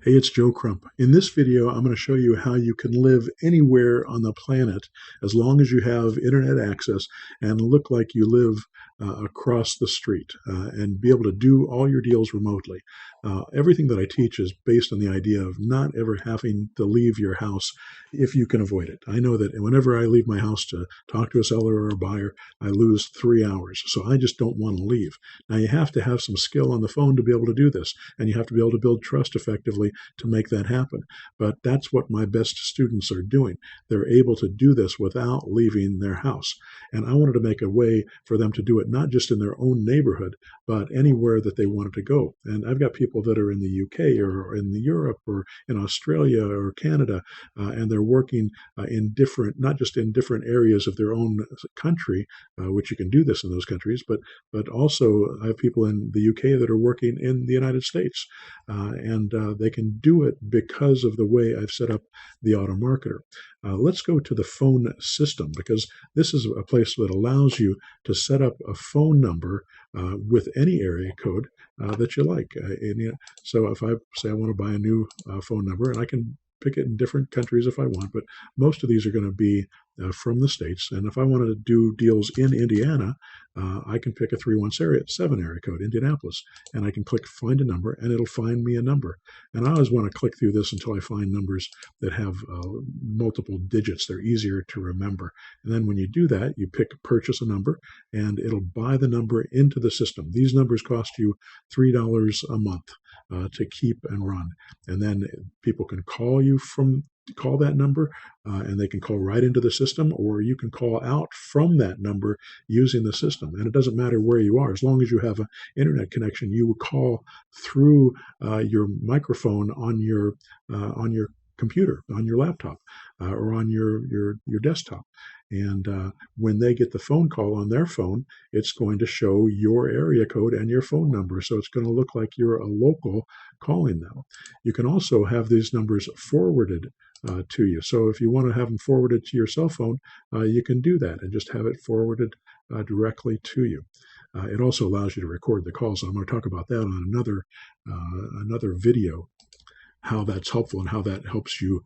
Hey, it's Joe Crump. In this video, I'm going to show you how you can live anywhere on the planet as long as you have internet access and look like you live across the street and be able to do all your deals remotely. Everything that I teach is based on the idea of not ever having to leave your house if you can avoid it. I know that whenever I leave my house to talk to a seller or a buyer, I lose 3 hours. So I just don't want to leave. Now, you have to have some skill on the phone to be able to do this, and you have to be able to build trust effectively to make that happen. But that's what my best students are doing. They're able to do this without leaving their house. And I wanted to make a way for them to do it not just in their own neighborhood, but anywhere that they wanted to go. And I've got people that are in the UK or in Europe or in Australia or Canada, and they're working in different, not just in different areas of their own country, which you can do this in those countries, but also I have people in the UK that are working in the United States, and they can do it because of the way I've set up the Automarketer. Let's go to the phone system, because this is a place that allows you to set up a phone number with any area code that you like. So if I say I want to buy a new phone number, and I can pick it in different countries if I want, but most of these are going to be from the States. And if I want to do deals in Indiana, I can pick a 317 area code, Indianapolis, and I can click find a number, and it'll find me a number. And I always want to click through this until I find numbers that have multiple digits. They're easier to remember. And then when you do that, you pick purchase a number, and it'll buy the number into the system. These numbers cost you $3 a month to keep and run. And then people can call that number, and they can call right into the system, or you can call out from that number using the system. And it doesn't matter where you are. As long as you have an internet connection, you will call through your microphone on your computer, on your laptop, or on your desktop. And when they get the phone call on their phone, it's going to show your area code and your phone number. So it's going to look like you're a local calling them. You can also have these numbers forwarded to you. So if you want to have them forwarded to your cell phone, you can do that and just have it forwarded directly to you. It also allows you to record the calls. I'm going to talk about that on another video, how that's helpful and how that helps you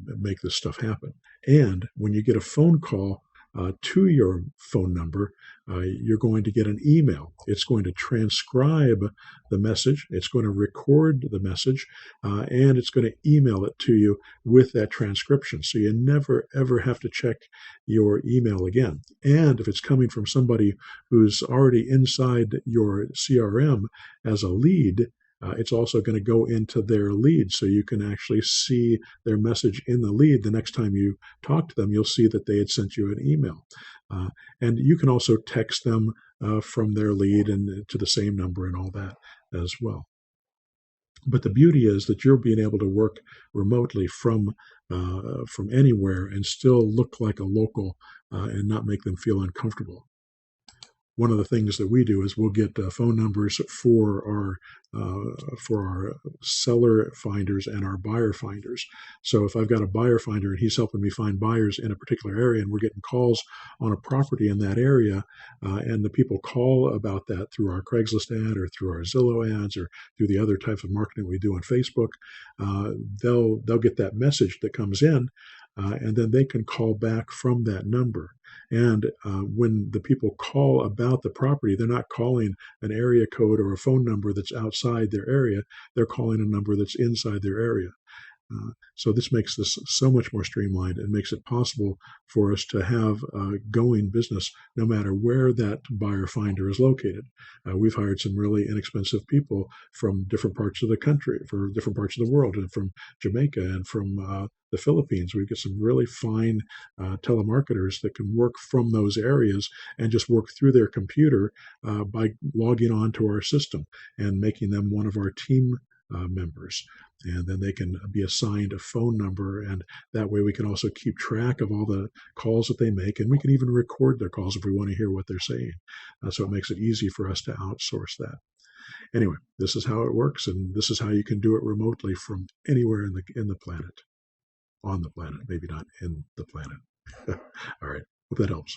make this stuff happen. And when you get a phone call to your phone number, you're going to get an email. It's going to transcribe the message, it's going to record the message, and it's going to email it to you with that transcription. So you never, ever have to check your email again. And if it's coming from somebody who's already inside your CRM as a lead, it's also going to go into their lead, so you can actually see their message in the lead. The next time you talk to them, you'll see that they had sent you an email. And you can also text them from their lead and to the same number and all that as well. But the beauty is that you're being able to work remotely from anywhere and still look like a local and not make them feel uncomfortable. One of the things that we do is we'll get phone numbers for our seller finders and our buyer finders. So if I've got a buyer finder and he's helping me find buyers in a particular area, and we're getting calls on a property in that area, and the people call about that through our Craigslist ad or through our Zillow ads or through the other types of marketing we do on Facebook, they'll get that message that comes in, and then they can call back from that number. And when the people call about the property, they're not calling an area code or a phone number that's outside their area. They're calling a number that's inside their area. So this makes this so much more streamlined and makes it possible for us to have a going business no matter where that buyer finder is located. We've hired some really inexpensive people from different parts of the country, for different parts of the world, and from Jamaica and from the Philippines. We get some really fine telemarketers that can work from those areas and just work through their computer by logging on to our system and making them one of our team members. And then they can be assigned a phone number, and that way we can also keep track of all the calls that they make, and we can even record their calls if we want to hear what they're saying. So it makes it easy for us to outsource that. Anyway, this is how it works, and this is how you can do it remotely from anywhere in the planet, on the planet, maybe not in the planet. All right, hope that helps.